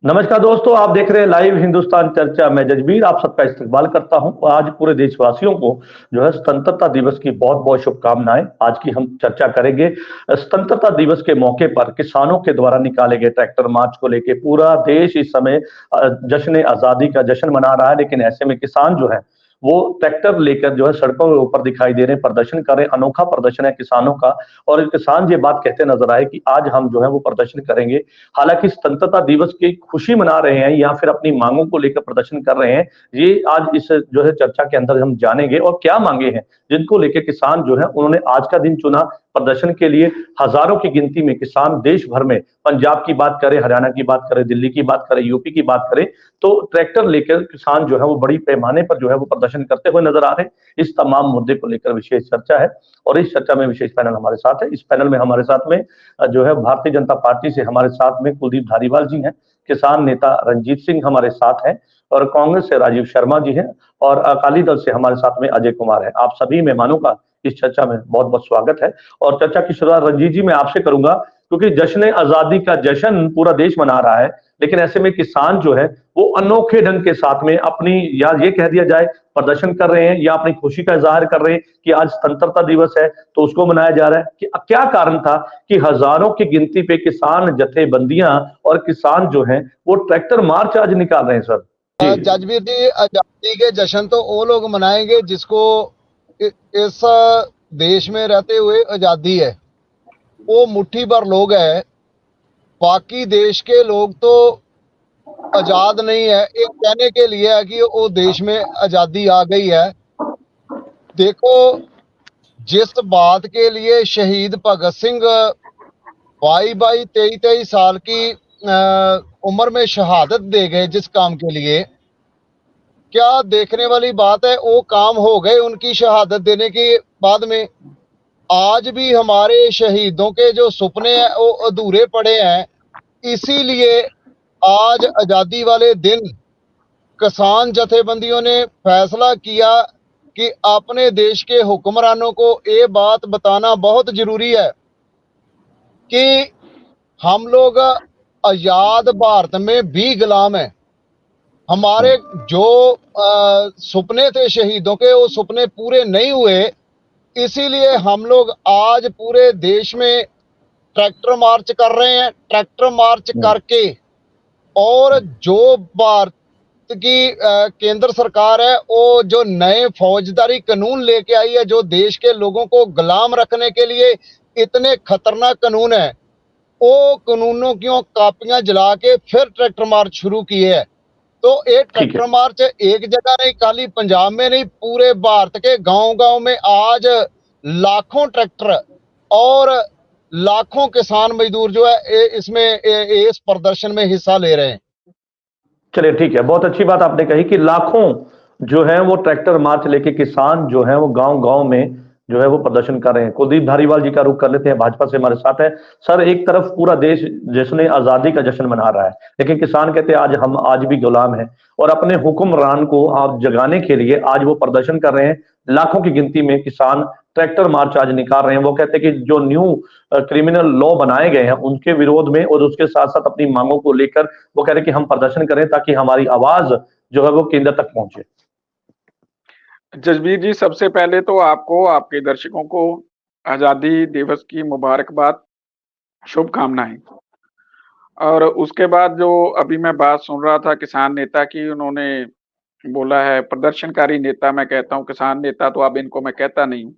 नमस्कार दोस्तों, आप देख रहे हैं लाइव हिंदुस्तान चर्चा। मैं जजबीर आप सबका इस्तकबाल करता हूं। आज पूरे देशवासियों को जो है स्वतंत्रता दिवस की बहुत बहुत शुभकामनाएं। आज की हम चर्चा करेंगे स्वतंत्रता दिवस के मौके पर किसानों के द्वारा निकाले गए ट्रैक्टर मार्च को लेकर। पूरा देश इस समय जश्न आजादी का जश्न मना रहा है, लेकिन ऐसे में किसान जो है वो ट्रैक्टर लेकर जो है सड़कों के ऊपर दिखाई दे रहे हैं, प्रदर्शन कर रहे हैं। अनोखा प्रदर्शन है किसानों का। और किसान ये बात कहते नजर आए कि आज हम जो है वो प्रदर्शन करेंगे। हालांकि स्वतंत्रता दिवस की खुशी मना रहे हैं या फिर अपनी मांगों को लेकर प्रदर्शन कर रहे हैं, ये आज इस जो है चर्चा के अंदर हम जानेंगे। और क्या मांगे हैं जिनको लेकर किसान जो है उन्होंने आज का दिन चुना प्रदर्शन के लिए। हजारों की गिनती में किसान देश भर में, पंजाब की बात करें, हरियाणा की बात करें, दिल्ली की बात करें, यूपी की बात करें, तो ट्रैक्टर लेकर किसान जो है वो बड़ी पैमाने पर जो है वो प्रदर्शन करते हुए नजर आ रहे हैं। इस तमाम मुद्दे को लेकर विशेष चर्चा है और इस चर्चा में विशेष पैनल हमारे साथ है। इस पैनल में हमारे साथ में जो है भारतीय जनता पार्टी से हमारे साथ में कुलदीप धारीवाल जी हैं, किसान नेता रंजीत सिंह हमारे साथ हैं, और कांग्रेस से राजीव शर्मा जी हैं, और अकाली दल से हमारे साथ में अजय कुमार है। आप सभी मेहमानों का इस चर्चा में बहुत बहुत स्वागत है। और चर्चा की शुरुआत रंजीत जी मैं आपसे करूंगा, क्योंकि जश्न आजादी का जश्न पूरा देश मना रहा है, लेकिन ऐसे में किसान जो है वो अनोखे ढंग के साथ में अपनी, या ये कह दिया जाए, प्रदर्शन कर रहे हैं या अपनी खुशी का इजहार कर रहे हैं कि आज स्वतंत्रता दिवस है तो उसको मनाया जा रहा है। कि क्या कारण था कि हजारों की गिनती पे किसान जथेबंदियां और किसान जो हैं वो ट्रैक्टर मार्च आज निकाल रहे हैं सर? जजबीर जी, आजादी के जश्न तो वो लोग मनाएंगे जिसको इस देश में रहते हुए आजादी है। वो मुट्ठी भर लोग है, बाकी देश के लोग तो आजाद नहीं है। एक कहने के लिए है कि वो देश में आजादी आ गई है। देखो, जिस बात के लिए शहीद भगत सिंह 22-23 साल की उम्र में शहादत दे गए, जिस काम के लिए, क्या देखने वाली बात है, वो काम हो गए उनकी शहादत देने के बाद में। आज भी हमारे शहीदों के जो सुपने हैं वो अधूरे पड़े हैं। इसीलिए आज आजादी वाले दिन किसान जथेबंदियों ने फैसला किया कि अपने देश के हुक्मरानों को ये बात बताना बहुत जरूरी है कि हम लोग आजाद भारत में भी गुलाम हैं। हमारे जो सुपने थे शहीदों के, वो सुपने पूरे नहीं हुए। इसीलिए हम लोग आज पूरे देश में ट्रैक्टर मार्च कर रहे हैं। ट्रैक्टर मार्च करके, और जो भारत की केंद्र सरकार है वो जो नए फौजदारी कानून लेके आई है, जो देश के लोगों को गुलाम रखने के लिए इतने खतरनाक कानून है, वो कानूनों की कापियां जला के फिर ट्रैक्टर मार्च शुरू किए है। तो ये ठीक है। ट्रैक्टर मार्च एक जगह नहीं, खाली पंजाब में नहीं, पूरे भारत के गांव-गांव में आज लाखों ट्रैक्टर और लाखों किसान मजदूर जो है इसमें इस प्रदर्शन में हिस्सा ले रहे हैं। चलिए ठीक है, बहुत अच्छी बात आपने कही कि लाखों जो है वो ट्रैक्टर मार्च लेके किसान जो है वो गांव गांव में जो है वो प्रदर्शन कर रहे हैं। कुलदीप धारीवाल जी का रुख कर लेते हैं, भाजपा से हमारे साथ है। सर, एक तरफ पूरा देश जश्न आजादी का जश्न मना रहा है, लेकिन किसान कहते हैं आज भी गुलाम हैं, और अपने हुक्मरान को आप जगाने के लिए आज वो प्रदर्शन कर रहे हैं। लाखों की गिनती में किसान ट्रैक्टर मार्च आज निकाल रहे हैं। वो कहते हैं कि जो न्यू क्रिमिनल लॉ बनाए गए हैं उनके विरोध में, और उसके साथ साथ अपनी मांगों को लेकर वो कह रहे हैं कि हम प्रदर्शन करें ताकि हमारी आवाज जो है वो केंद्र तक पहुंचे। जसबीर जी, सबसे पहले तो आपको, आपके दर्शकों को आजादी दिवस की मुबारकबाद, शुभकामनाएं। और उसके बाद जो अभी मैं बात सुन रहा था किसान नेता की, उन्होंने बोला है प्रदर्शनकारी नेता। मैं कहता हूं किसान नेता तो अब इनको मैं कहता नहीं हूं,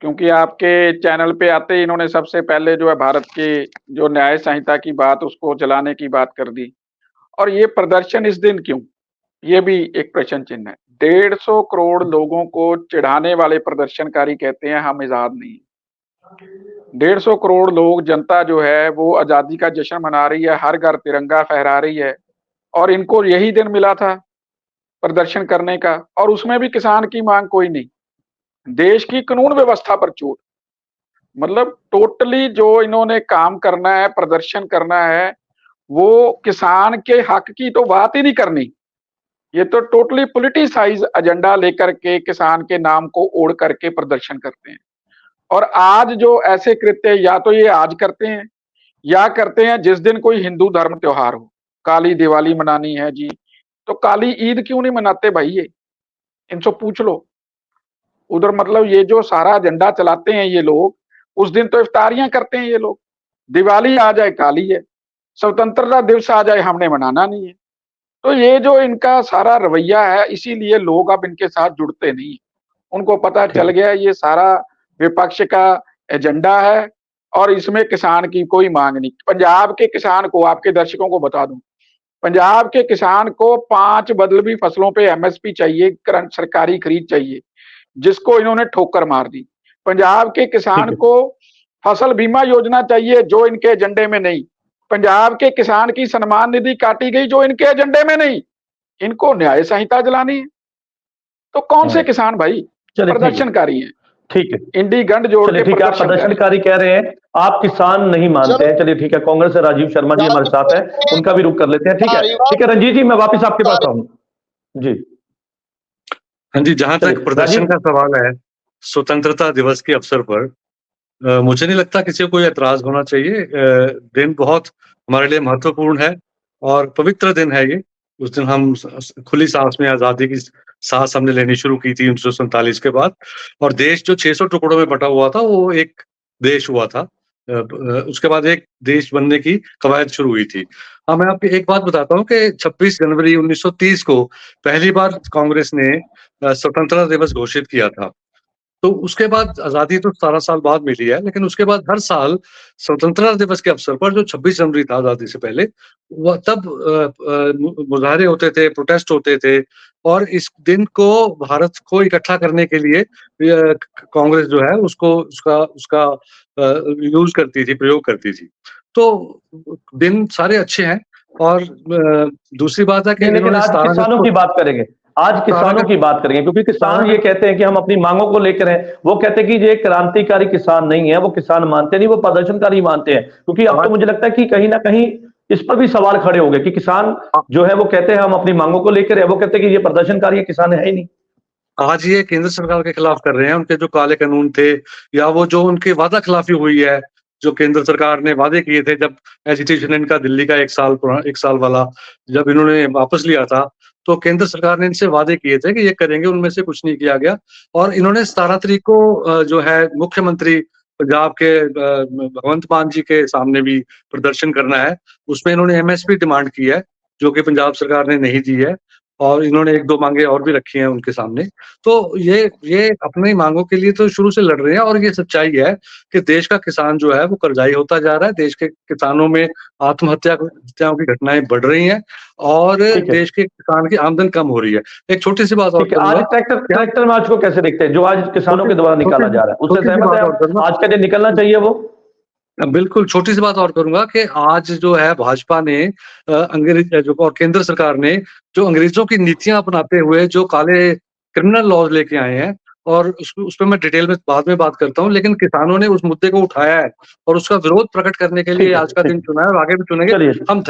क्योंकि आपके चैनल पे आते ही इन्होंने सबसे पहले जो है भारत के जो न्याय संहिता की बात, उसको जलाने की बात कर दी। और ये प्रदर्शन इस दिन क्यों, ये भी एक प्रश्न चिन्ह है। 150 करोड़ लोगों को चिढ़ाने वाले प्रदर्शनकारी कहते हैं हम आजाद नहीं। 150 करोड़ लोग, जनता जो है वो आजादी का जश्न मना रही है, हर घर तिरंगा फहरा रही है, और इनको यही दिन मिला था प्रदर्शन करने का, और उसमें भी किसान की मांग कोई नहीं। देश की कानून व्यवस्था पर चोट, मतलब टोटली जो इन्होंने काम करना है, प्रदर्शन करना है, वो किसान के हक की तो बात ही नहीं करनी। ये तो टोटली पॉलिटिसाइज एजेंडा लेकर के किसान के नाम को ओढ़ करके प्रदर्शन करते हैं। और आज जो ऐसे कृत्य, या तो ये आज करते हैं या करते हैं जिस दिन कोई हिंदू धर्म त्योहार हो। काली दिवाली मनानी है जी, तो काली ईद क्यों नहीं मनाते भाई? ये इनसे पूछ लो। उधर मतलब ये जो सारा एजेंडा चलाते हैं ये लोग, उस दिन तो इफ्तारियां करते हैं ये लोग। दिवाली आ जाए काली है, स्वतंत्रता दिवस आ जाए हमने मनाना नहीं है। तो ये जो इनका सारा रवैया है, इसीलिए लोग अब इनके साथ जुड़ते नहीं है। उनको पता चल गया ये सारा विपक्ष का एजेंडा है और इसमें किसान की कोई मांग नहीं। पंजाब के किसान को, आपके दर्शकों को बता दूं, पंजाब के किसान को 5 बदलवी फसलों पे एमएसपी चाहिए, सरकारी खरीद चाहिए, जिसको इन्होंने ठोकर मार दी। पंजाब के किसान को फसल बीमा योजना चाहिए, जो इनके एजेंडे में नहीं। पंजाब के किसान की सम्मान निधि काटी गई, जो इनके एजेंडे में नहीं। इनको न्याय संहिता जलानी है। तो कौन से किसान भाई? प्रदर्शनकारी हैं। ठीक है, इंडी गंड जोड़ के ठीक है, आप प्रदर्शनकारी कह रहे हैं, आप किसान नहीं मानते हैं। चलिए ठीक है, कांग्रेस से राजीव शर्मा जी हमारे साथ है, उनका भी रुख कर लेते हैं। ठीक है, ठीक है रंजीत जी, मैं वापस आपके पास आऊँ जी। हाँ जी, जहां तक प्रदर्शन का सवाल है स्वतंत्रता दिवस के अवसर पर, मुझे नहीं लगता किसी को कोई ऐतराज होना चाहिए। दिन बहुत हमारे लिए महत्वपूर्ण है और पवित्र दिन है ये। उस दिन हम खुली सांस में आजादी की सांस हमने लेनी शुरू की थी 1947 के बाद, और देश जो 600 टुकड़ों में बटा हुआ था वो एक देश हुआ था। उसके बाद एक देश बनने की कवायद शुरू हुई थी। हाँ, मैं आपको एक बात बताता हूँ कि 26 जनवरी 1930 को पहली बार कांग्रेस ने स्वतंत्रता दिवस घोषित किया था। तो उसके बाद आज़ादी तो 17 साल बाद मिली है, लेकिन उसके बाद हर साल स्वतंत्रता दिवस के अवसर पर, जो 26 जनवरी था आज़ादी से पहले, वह तब मुजाहरे होते थे, प्रोटेस्ट होते थे, और इस दिन को भारत को इकट्ठा करने के लिए कांग्रेस जो है उसको उसका यूज़ करती थी, प्रयोग करती थी। तो दिन सारे अच्छे हैं। और दूसरी बात है कि लेकिन आज किसानों की बात करेंगे, आज किसानों की बात करेंगे, क्योंकि किसान ये कहते हैं कि हम अपनी मांगों को लेकर हैं। वो कहते हैं कि ये क्रांतिकारी किसान नहीं है, वो किसान मानते नहीं, वो प्रदर्शनकारी मानते हैं। क्योंकि अब तो मुझे लगता है कि कहीं ना कहीं इस पर भी सवाल खड़े हो गए कि किसान जो है वो कहते हैं हम अपनी मांगों को लेकर है, वो कहते हैं कि ये प्रदर्शनकारी है, किसान है ही नहीं। आज ये केंद्र सरकार के खिलाफ कर रहे हैं। उनके जो काले कानून थे, या वो जो उनकी वादा खिलाफी हुई है, जो केंद्र सरकार ने वादे किए थे, जब एजिटेशन इनका दिल्ली का 1 साल वाला जब इन्होंने वापस लिया था, तो केंद्र सरकार ने इनसे वादे किए थे कि ये करेंगे, उनमें से कुछ नहीं किया गया। और इन्होंने 17 तारीख को जो है मुख्यमंत्री पंजाब के भगवंत मान जी के सामने भी प्रदर्शन करना है। उसमें इन्होंने एमएसपी डिमांड की है, जो कि पंजाब सरकार ने नहीं दी है, और इन्होंने 1-2 मांगे और भी रखी हैं उनके सामने। तो ये अपनी मांगों के लिए तो शुरू से लड़ रहे हैं, और ये सच्चाई है कि देश का किसान जो है वो कर्जाई होता जा रहा है। देश के किसानों में हत्याओं की घटनाएं बढ़ रही हैं, और देश के किसान की आमदन कम हो रही है। एक छोटी सी बात और, आज ट्रैक्टर मार्च को कैसे देखते हैं, जो आज किसानों के द्वारा निकाला जा रहा है, उससे सहमत है? आज का दिन निकलना चाहिए वो? बिल्कुल, छोटी सी बात और करूंगा कि आज जो है भाजपा ने अंग्रेज जो और केंद्र सरकार ने जो अंग्रेजों की नीतियां अपनाते हुए जो काले क्रिमिनल लॉज लेके आए हैं, और उस पे मैं डिटेल में बाद में बात करता हूं, लेकिन किसानों ने उस मुद्दे को उठाया है और उसका विरोध प्रकट करने के लिए आज का दिन चुना है, और आगे भी चुनेंगे। हम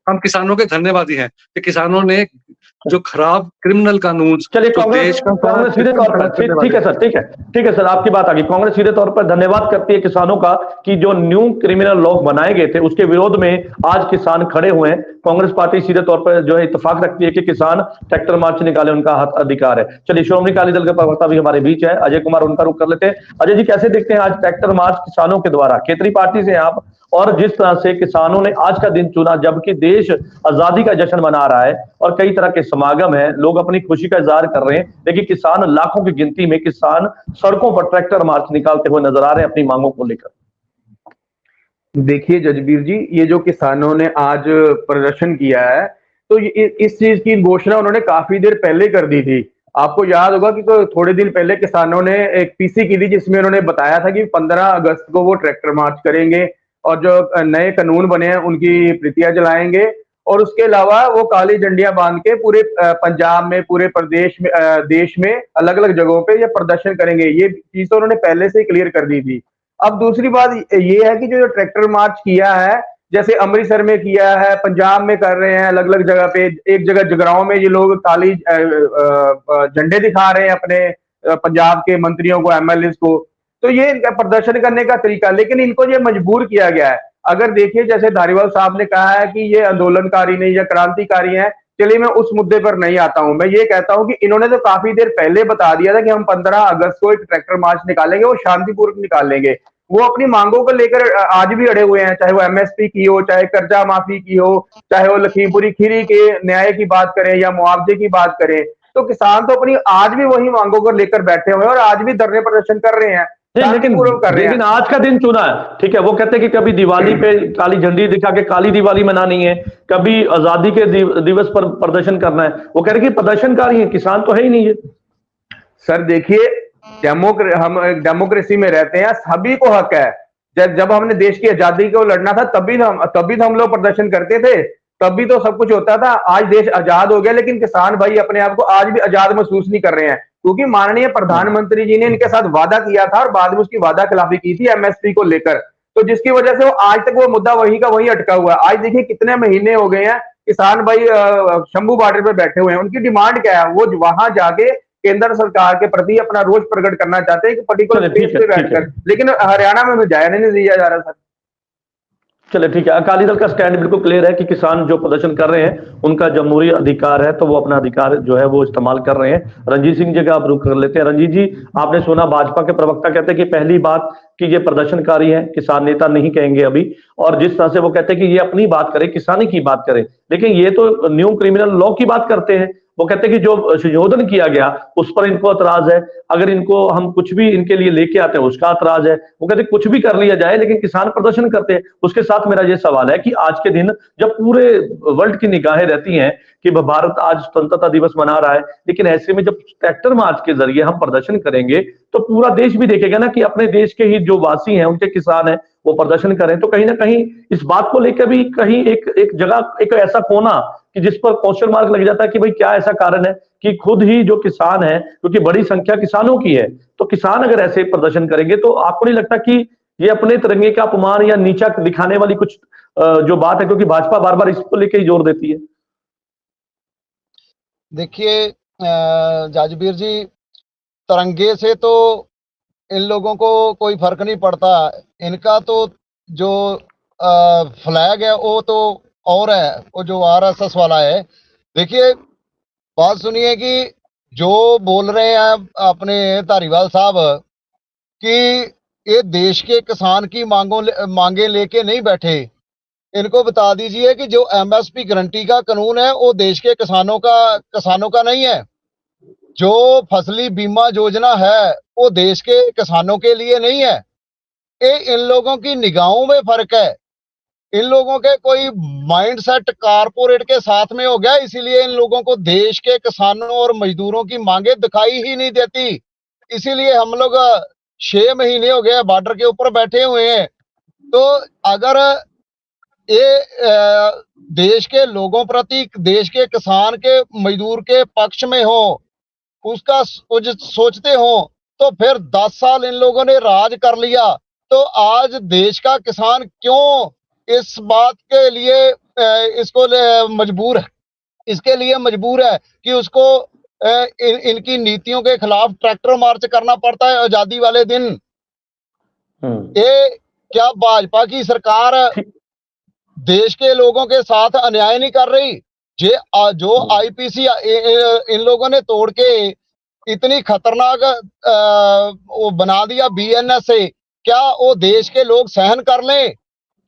हम किसानों के धन्यवादी हैं कि किसानों ने जो खराब क्रिमिनल कानून, चलिए कांग्रेस सीधे तौर पर, ठीक है सर, ठीक है सर, आपकी बात आ गई। कांग्रेस सीधे तौर पर धन्यवाद करती है किसानों का कि जो न्यू क्रिमिनल लॉ बनाए गए थे उसके विरोध में आज किसान खड़े हुए हैं। कांग्रेस पार्टी सीधे तौर पर जो है इत्तेफाक रखती है कि किसान ट्रैक्टर मार्च निकाले, उनका हक अधिकार है। चलिए, श्रोमणी अकाली दल के प्रवक्ता भी हमारे बीच है, अजय कुमार, उनका रुख कर लेते हैं। अजय जी, कैसे देखते हैं आज ट्रैक्टर मार्च किसानों के द्वारा? क्षेत्रीय पार्टी से आप, और जिस तरह से किसानों ने आज का दिन चुना, जबकि देश आजादी का जश्न मना रहा है और कई तरह के समागम है, लोग अपनी खुशी का इजहार कर रहे हैं, लेकिन किसान लाखों की गिनती में किसान सड़कों पर ट्रैक्टर मार्च निकालते हुए नजर आ रहे हैं अपनी मांगों को लेकर। देखिए जजबीर जी, ये जो किसानों ने आज प्रदर्शन किया है, तो इस चीज की घोषणा उन्होंने काफी देर पहले कर दी थी। आपको याद होगा कि तो थोड़े दिन पहले किसानों ने एक पीसी की थी, जिसमें उन्होंने बताया था कि 15 अगस्त को वो ट्रैक्टर मार्च करेंगे और जो नए कानून बने हैं उनकी प्रतियां जलाएंगे, और उसके अलावा वो काली झंडियां बांध के पूरे पंजाब में, पूरे प्रदेश में, देश में अलग अलग जगहों पे ये प्रदर्शन करेंगे। ये चीज तो उन्होंने पहले से ही क्लियर कर दी थी। अब दूसरी बात ये है कि जो ट्रैक्टर मार्च किया है, जैसे अमृतसर में किया है, पंजाब में कर रहे हैं, अलग अलग जगह पे, एक जगह जगराओं में ये लोग काली झंडे दिखा रहे हैं अपने पंजाब के मंत्रियों को, एमएलए को। तो ये इनका प्रदर्शन करने का तरीका, लेकिन इनको ये मजबूर किया गया है। अगर देखिए जैसे धारीवाल साहब ने कहा है कि ये आंदोलनकारी नहीं या क्रांतिकारी हैं, चलिए मैं उस मुद्दे पर नहीं आता हूं। मैं ये कहता हूं कि इन्होंने तो काफी देर पहले बता दिया था कि हम 15 अगस्त को एक ट्रैक्टर मार्च निकालेंगे, वो शांतिपूर्वक निकालेंगे। वो अपनी मांगों को लेकर आज भी अड़े हुए हैं, चाहे वो एमएसपी की हो, चाहे कर्जा माफी की हो, चाहे वो लखीमपुरी खीरी के न्याय की बात करें या मुआवजे की बात करें। तो किसान तो अपनी आज भी वही मांगों को लेकर बैठे हुए हैं और आज भी धरने प्रदर्शन कर रहे हैं, लेकिन आज का दिन चुना है, ठीक है। वो कहते हैं कि कभी दिवाली पे काली झंडी दिखा के काली दिवाली मनानी है, कभी आजादी के दिवस पर प्रदर्शन करना है। वो कह रहे कि प्रदर्शनकारी हैं, किसान तो है ही नहीं है। सर देखिए, हम डेमोक्रेसी में रहते हैं, सभी को हक है। जब हमने देश की आजादी को लड़ना था तभी तो हम लोग प्रदर्शन करते थे, तभी तो सब कुछ होता था। आज देश आजाद हो गया, लेकिन किसान भाई अपने आप को आज भी आजाद महसूस नहीं कर रहे हैं, क्योंकि माननीय प्रधानमंत्री जी ने इनके साथ वादा किया था और बाद में उसकी वादा खिलाफी की थी एमएसपी को लेकर। तो जिसकी वजह से वो आज तक वो मुद्दा वही का वही अटका हुआ है। आज देखिए कितने महीने हो गए हैं, किसान भाई शंभू बॉर्डर पे बैठे हुए हैं। उनकी डिमांड क्या है? वो वहां जाके केंद्र सरकार के प्रति अपना रोष प्रकट करना चाहते हैं कि पर्टिकुलर स्पेस पे बैठकर, लेकिन हरियाणा में जाया नहीं दिया जा रहा सर। चले ठीक है, अकाली दल का स्टैंड बिल्कुल क्लियर है कि किसान जो प्रदर्शन कर रहे हैं उनका जमहूरी अधिकार है, तो वो अपना अधिकार जो है वो इस्तेमाल कर रहे हैं। रंजीत सिंह जी का आप रुख कर लेते हैं। रंजीत जी, आपने सुना भाजपा के प्रवक्ता कहते हैं कि पहली बात कि ये प्रदर्शनकारी है, किसान नेता नहीं कहेंगे अभी, और जिस तरह से वो कहते हैं कि ये अपनी बात करें, किसानी की बात करें, लेकिन ये तो न्यू क्रिमिनल लॉ की बात करते हैं। वो कहते हैं कि जो संशोधन किया गया उस पर इनको एतराज है, अगर इनको हम कुछ भी इनके लिए लेके आते हैं उसका एतराज है। वो कहते हैं कुछ भी कर लिया जाए लेकिन किसान प्रदर्शन करते हैं। उसके साथ मेरा ये सवाल है कि आज के दिन जब पूरे वर्ल्ड की निगाहें रहती हैं कि भारत आज स्वतंत्रता दिवस मना रहा है, लेकिन ऐसे में जब ट्रैक्टर मार्च के जरिए हम प्रदर्शन करेंगे तो पूरा देश भी देखेगा ना कि अपने देश के ही जो वासी हैं, उनके किसान हैं, वो प्रदर्शन करें। तो कहीं ना कहीं इस बात को लेकर भी कहीं एक जगह एक ऐसा कोना कि जिस पर क्वेश्चन मार्क लग जाता है कि भाई क्या ऐसा कारण है कि खुद ही जो किसान है, क्योंकि बड़ी संख्या किसानों की है, तो किसान अगर ऐसे प्रदर्शन करेंगे तो आपको नहीं लगता कि ये अपने तिरंगे का अपमान या नीचा दिखाने वाली कुछ जो बात है, क्योंकि भाजपा बार बार इसको लेकर ही जोर देती है। देखिए जाजबीर जी, तिरंगे से तो इन लोगों को कोई फर्क नहीं पड़ता। इनका तो जो फ्लैग है वो तो और है, वो जो आरएसएस वाला है। देखिए बात सुनिए कि जो बोल रहे हैं अपने धारीवाल साहब कि ये देश के किसान की मांगे लेके नहीं बैठे। इनको बता दीजिए कि जो एमएसपी गारंटी का कानून है वो देश के किसानों का नहीं है। जो फसली बीमा योजना है वो देश के किसानों के लिए नहीं है। ये इन लोगों की निगाहों में फर्क है। इन लोगों के कोई माइंडसेट कारपोरेट के साथ में हो गया, इसीलिए इन लोगों को देश के किसानों और मजदूरों की मांगे दिखाई ही नहीं देती। इसीलिए हम लोग 6 महीने हो गए बॉर्डर के ऊपर बैठे हुए हैं। तो अगर ये देश के लोगों प्रति, देश के किसान के मजदूर के पक्ष में हो, उसका सोचते हो, तो फिर 10 साल इन लोगों ने राज कर लिया। तो आज देश का किसान क्यों इस बात के लिए इसको मजबूर है, इसके लिए मजबूर है कि उसको इनकी नीतियों के खिलाफ ट्रैक्टर मार्च करना पड़ता है आजादी वाले दिन। ये क्या भाजपा की सरकार देश के लोगों के साथ अन्याय नहीं कर रही? जो आईपीसी इन लोगों ने तोड़ के इतनी खतरनाक वो बना दिया बीएनएस से, क्या वो देश के लोग सहन कर लें?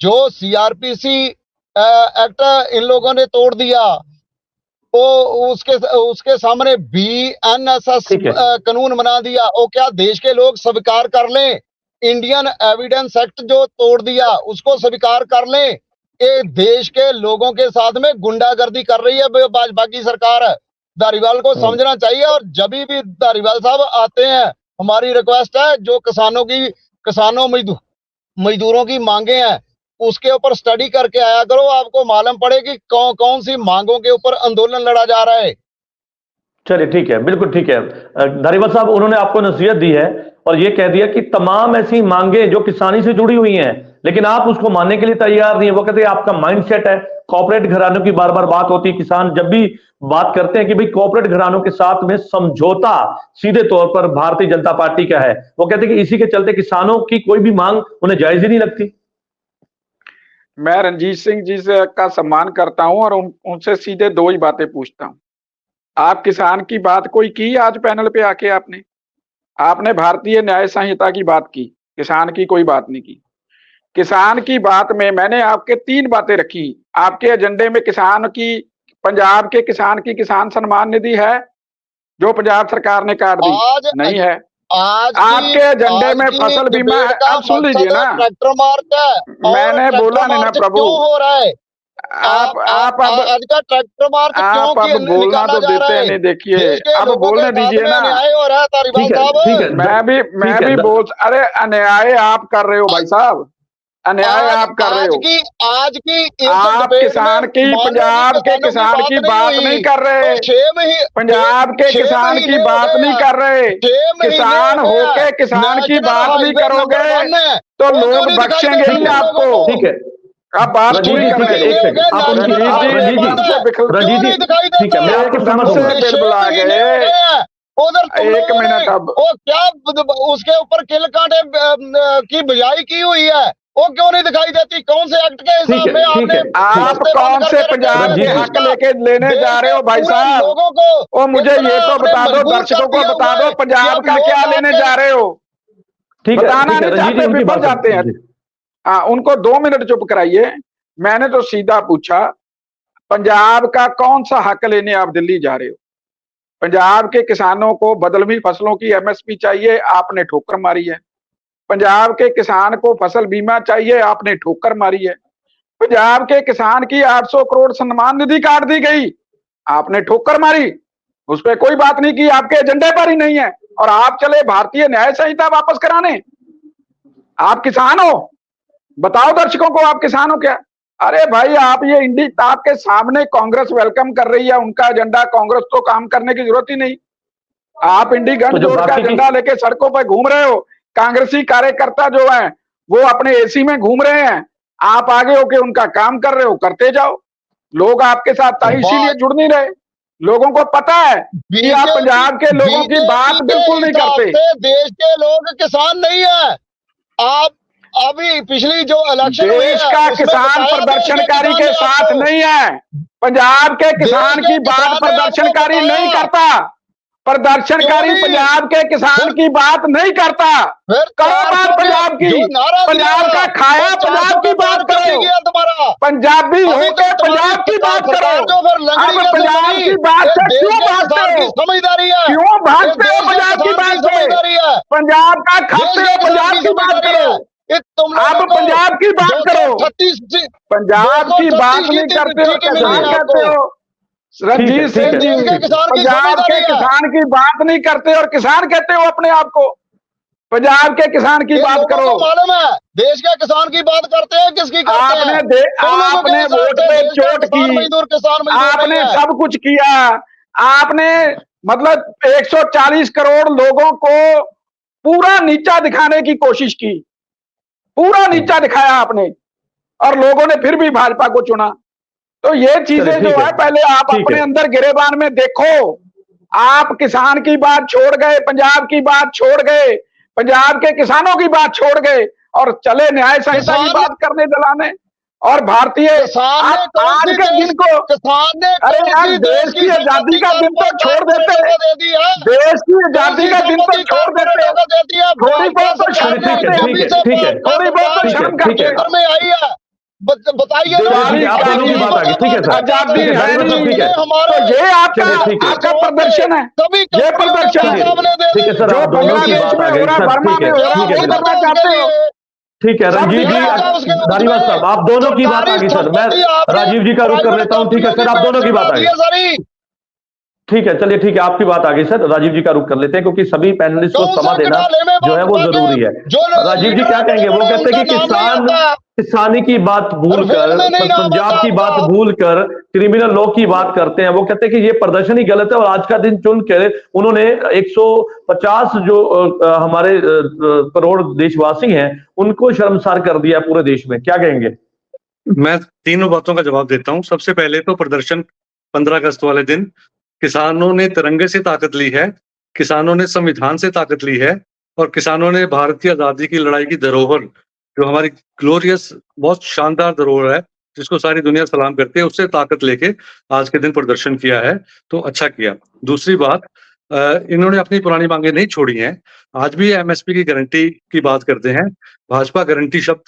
जो सीआरपीसी एक्ट इन लोगों ने तोड़ दिया, वो उसके सामने बीएनएसएस कानून बना दिया, वो क्या देश के लोग स्वीकार कर लें? इंडियन एविडेंस एक्ट जो तोड़ दिया उसको स्वीकार कर लें? ये देश के लोगों के साथ में गुंडागर्दी कर रही है भाजपा की सरकार। धारीवाल को समझना चाहिए। और जब भी धारीवाल साहब आते हैं, हमारी रिक्वेस्ट है जो किसानों मजदूरों की मांगे हैं उसके ऊपर स्टडी करके आया करो, आपको मालूम पड़े कि कौन सी मांगों के ऊपर आंदोलन लड़ा जा रहा है। चलिए ठीक है, बिल्कुल ठीक है। धारीवाल साहब, उन्होंने आपको नसीहत दी है और ये कह दिया कि तमाम ऐसी मांगे जो किसानी से जुड़ी हुई हैं, लेकिन आप उसको मानने के लिए तैयार नहीं है। वो कहते हैं आपका माइंडसेट है, कॉर्पोरेट घरानों की बार बार बात होती है। किसान जब भी बात करते हैं कि भाई कॉर्पोरेट घरानों के साथ में समझौता सीधे तौर पर भारतीय जनता पार्टी का है, वो कहते हैं कि इसी के चलते किसानों की कोई भी मांग उन्हें जायज ही नहीं लगती। मैं रंजीत सिंह जी से का सम्मान करता हूं और उनसे सीधे दो ही बातें पूछता हूं। आप किसान की बात कोई की आज पैनल पे आके? आपने भारतीय न्याय संहिता की बात की, किसान की कोई बात नहीं की। किसान की बात में मैंने आपके 3 बातें रखी। आपके एजेंडे में पंजाब के किसान की किसान सम्मान निधि है, जो पंजाब सरकार ने काट दी? नहीं है। आपके एजेंडे में फसल बीमा है? अब सुन लीजिए ना, ट्रैक्टर मार्च है। मैंने बोला नहीं ना प्रभु, क्यों हो रहा है? आप आज का ट्रैक्टर मार्च आप अब बोलना तो देते नहीं। देखिए, अब बोलने दीजिए ना। अन्याय हो रहा है तालिबान साहब। मैं भी बोल, अरे अन्याय आप कर रहे हो भाई साहब, अन्याय आप कर रहे हो। आज की आप किसान की, पंजाब के किसान की बात नहीं कर रहे, पंजाब के किसान की बात नहीं कर रहे। किसान होके किसान की बात नहीं करोगे तो लोग बख्शेंगे ही आपको। ठीक है, आप बात रंजीत पूरी जी, कर ठीक है, रहे एक सेकंड, आप उनकी रंजीत जी, ठीक है, मैं आपको समझ से रहा हूँ। बिल बुला गए। उधर एक मिनट, अब वो क्या उसके ऊपर किल कांटे की बजाई की हुई है, वो क्यों नहीं दिखाई देती? कौन से एक्ट के हिसाब में आपने? आप कौन से पंजाब के हक लेने जा रहे हो भाई साहब? लोगों को ओ मुझे ये तो बता दो, दर्शकों को बता दो, पंजाब का क्या लेने जा रहे हो? ठीक है, बताना नहीं चाहते, उनकी विफल बात जाते हैं। हाँ, उनको 2 मिनट चुप कराइए। मैंने तो सीधा पूछा, पंजाब का कौन सा हक लेने आप दिल्ली जा रहे हो? पंजाब के किसानों को बदलवी फसलों की एमएसपी चाहिए, आपने ठोकर मारी है। पंजाब के किसान को फसल बीमा चाहिए, आपने ठोकर मारी है। पंजाब के किसान की 800 करोड़ सम्मान निधि काट दी गई, आपने ठोकर मारी। उस पर कोई बात नहीं की, आपके एजेंडे पर ही नहीं है। और आप चले भारतीय न्याय संहिता वापस कराने। आप किसान हो? बताओ दर्शकों को, आप किसान हो क्या? अरे भाई, आप ये इंडी, आपके सामने कांग्रेस वेलकम कर रही है, उनका एजेंडा, कांग्रेस को काम करने की जरूरत ही नहीं। आप इंडी गठजोड़ का एजेंडा लेके सड़कों पर घूम रहे हो। कांग्रेसी कार्यकर्ता जो है वो अपने एसी में घूम रहे हैं, आप आगे होके उनका काम कर रहे हो, करते जाओ। लोग आपके साथ इसीलिए जुड़ नहीं रहे। लोगों को पता है कि आप पंजाब के लोगों की बात बिल्कुल नहीं करते। देश के लोग किसान नहीं है। आप अभी पिछली जो इलेक्शन देश का किसान प्रदर्शनकारी के साथ नहीं है। पंजाब के किसान की बात प्रदर्शनकारी नहीं करता। प्रदर्शनकारी पंजाब के किसान की बात नहीं करता। करो बात पंजाब की, पंजाब का खाया पंजाब की बात करो, पंजाबी होके पंजाब की बात करो। अब पंजाब की बात से क्यों भागते हो? समझदारी है, क्यों भागते हो पंजाब की बात से? पंजाब का खाते हो, पंजाब की बात करो। अब पंजाब की बात करो, पंजाब की बात नहीं करते हो, किसान कहते हो। रंजीत सिंह जी, पंजाब के किसान की बात नहीं करते और किसान कहते हो अपने आप को। पंजाब के किसान की बात करो। मालूम है देश के किसान की बात करते हैं, किसकी करते हैं? आपने वोट पे चोट की, आपने सब कुछ किया, आपने मतलब 140 करोड़ लोगों को पूरा नीचा दिखाने की कोशिश की, पूरा नीचा दिखाया आपने, और लोगों ने फिर भी भाजपा को चुना। तो ये चीजें जो है, पहले आप अपने अंदर गिरेबान में देखो। आप किसान की बात छोड़ गए, पंजाब की बात छोड़ गए, पंजाब के किसानों की बात छोड़ गए और चले न्याय संहिता की बात करने दिलाने। और भारतीय आज के दिन को, अरे यार, देश की आजादी का दिन तो छोड़ देते, देश की आजादी का दिन तो छोड़ देते, थोड़ी बहुत तो शर्म करते, थोड़ी बहुत तो शर्म करते। बताइए, आप दोनों की बात आ गई, ठीक है सर, आजादी है नहीं, हमारा तो ये आपका प्रदर्शन है, ये प्रदर्शन है। ठीक है सर, आप दोनों की बात आ गई सर, ठीक है, ठीक है, करना चाहते हो। ठीक है रंजीत जी, धारीवाल साहब, आप दोनों की बात आ गई सर। मैं राजीव जी का रुख कर लेता हूँ। ठीक है सर, आप दोनों की बात आ गई। ठीक है, चलिए ठीक है, आपकी बात आ गई सर। राजीव जी का रुख कर लेते हैं, क्योंकि सभी पैनलिस्ट को समय देना जो है वो जरूरी है। राजीव जी क्या कहेंगे? वो कहते हैं कि किसानी की बात भूलकर, पंजाब की बात भूलकर क्रिमिनल लॉ की बात करते हैं। वो कहते हैं कि ये प्रदर्शन ही गलत है, और आज का दिन चुन कर उन्होंने 150 जो हमारे करोड़ देशवासी हैं उनको शर्मसार कर दिया पूरे देश में। क्या कहेंगे? मैं तीनों बातों का जवाब देता हूं। सबसे पहले तो प्रदर्शन 15 अगस्त वाले दिन किसानों ने तिरंगे से ताकत ली है, किसानों ने संविधान से ताकत ली है, और किसानों ने भारत की आजादी की लड़ाई की धरोहर जो हमारी ग्लोरियस बहुत शानदार धरोहर है, जिसको सारी दुनिया सलाम करती है, उससे ताकत लेके आज के दिन प्रदर्शन किया है, तो अच्छा किया। दूसरी बात, इन्होंने अपनी पुरानी मांगे नहीं छोड़ी हैं। आज भी एमएसपी की गारंटी की बात करते हैं। भाजपा गारंटी शब्द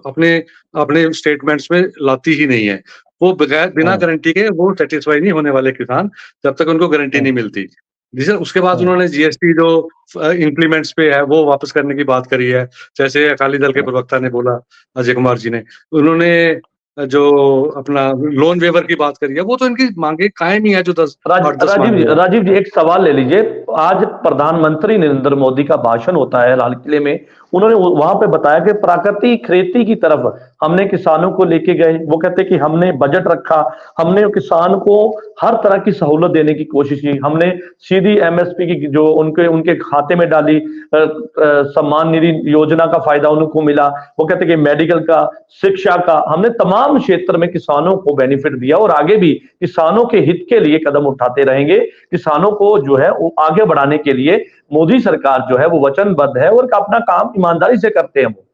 अपने अपने स्टेटमेंट्स में लाती ही नहीं है। वो बिना हाँ। गारंटी के वो सैटिस्फाई नहीं होने वाले किसान, जब तक उनको गारंटी नहीं मिलती। जी सर, उसके बाद उन्होंने जीएसटी जो इंप्लीमेंट्स पे है वो वापस करने की बात करी है। जैसे अकाली दल के प्रवक्ता ने बोला, अजय कुमार जी ने, उन्होंने जो अपना लोन वेवर की बात करी है, वो तो इनकी मांगे कायम ही है जो 10 राजीव जी एक सवाल ले लीजिए। आज प्रधानमंत्री नरेंद्र मोदी का भाषण होता है लाल किले में, उन्होंने वहां पे बताया कि प्राकृतिक खेती की तरफ हमने किसानों को लेके गए। वो कहते कि हमने बजट रखा, हमने किसान को हर तरह की सहूलत देने की कोशिश की, हमने सीधी एमएसपी की जो उनके खाते में डाली, सम्मान निधि योजना का फायदा उनको मिला। वो कहते कि मेडिकल का, शिक्षा का, हमने तमाम क्षेत्र में किसानों को बेनिफिट दिया और आगे भी किसानों के हित के लिए कदम उठाते रहेंगे। किसानों को जो है वो आगे बढ़ाने के लिए मोदी सरकार जो है वो वचनबद्ध है और अपना काम ईमानदारी से करते हैं। वो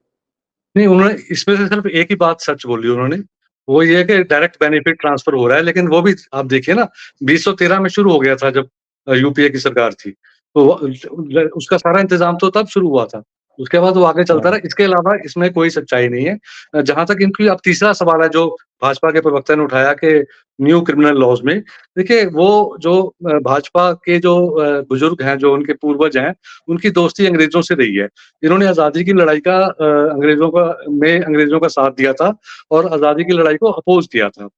नहीं, उन्होंने इसमें से सिर्फ एक ही बात सच बोली उन्होंने, वो ये है कि डायरेक्ट बेनिफिट ट्रांसफर हो रहा है, लेकिन वो भी आप देखिए ना 2013 में शुरू हो गया था जब यूपीए की सरकार थी, तो उसका सारा इंतजाम तो तब शुरू हुआ था। उसके बाद वो आगे चलता रहा। इसके अलावा इसमें कोई सच्चाई नहीं है। जहां तक इनकी अब तीसरा सवाल है जो भाजपा के प्रवक्ता ने उठाया कि न्यू क्रिमिनल लॉज में, देखिए वो जो भाजपा के जो बुजुर्ग हैं, जो उनके पूर्वज हैं, उनकी दोस्ती अंग्रेजों से रही है। इन्होंने आजादी की लड़ाई का अंग्रेजों का साथ दिया था और आजादी की लड़ाई को अपोज किया था।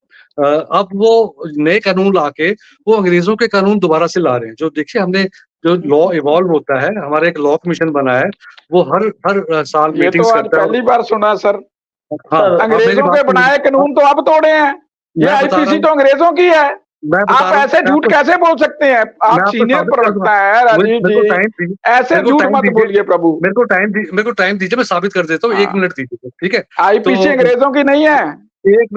अब वो नए कानून लाके वो अंग्रेजों के कानून दोबारा से ला रहे हैं। जो देखिए हमने जो लॉ इवॉल्व होता है, हमारा एक लॉ कमीशन बना है, वो हर साल ये मीटिंग्स तो आज करता है। पहली बार सुना सर। हाँ, अंग्रेजों के बनाए कानून तो अब तोड़े हैं। ये आईपीसी तो अंग्रेजों की है। आप ऐसे झूठ कैसे बोल सकते हैं? आप सीनियर प्रवक्ता है राजीव जी, ऐसे झूठ मत बोलिए प्रभु। मेरे को टाइम दीजिए, मैं साबित कर देता हूँ। 1 मिनट दीजिए, ठीक है? आईपीसी अंग्रेजों की नहीं है। 1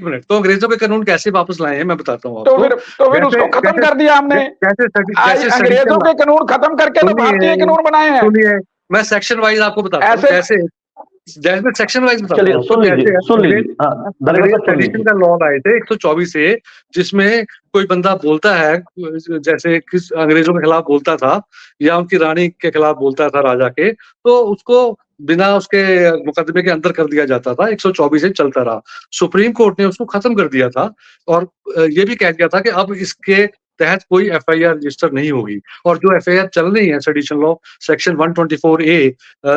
मिनट। तो अंग्रेजों के कानून कैसे वापस लाए हैं मैं बताता हूँ आपको। तो फिर उसको खत्म कर दिया हमने। अंग्रेजों के कानून खत्म करके तो भारतीय कानून बनाए हैं। सुनिए, मैं सेक्शन वाइज आपको बताता हूँ कैसे। सेक्शन वाइज चलिए सुन लीजिए। ट्रेडिशन का लॉ लाए थे 124 से, जिसमें कोई बंदा बोलता है, जैसे किस अंग्रेजों के खिलाफ बोलता था या उनकी रानी के खिलाफ बोलता था राजा के, तो उसको बिना उसके मुकदमे के अंदर कर दिया जाता था। 124 से चलता रहा। सुप्रीम कोर्ट ने उसको खत्म कर दिया था और ये भी कह दिया था कि अब इसके तहत कोई एफआईआर रजिस्टर नहीं होगी। और जो एफआईआर चल रही है sedition law section 124A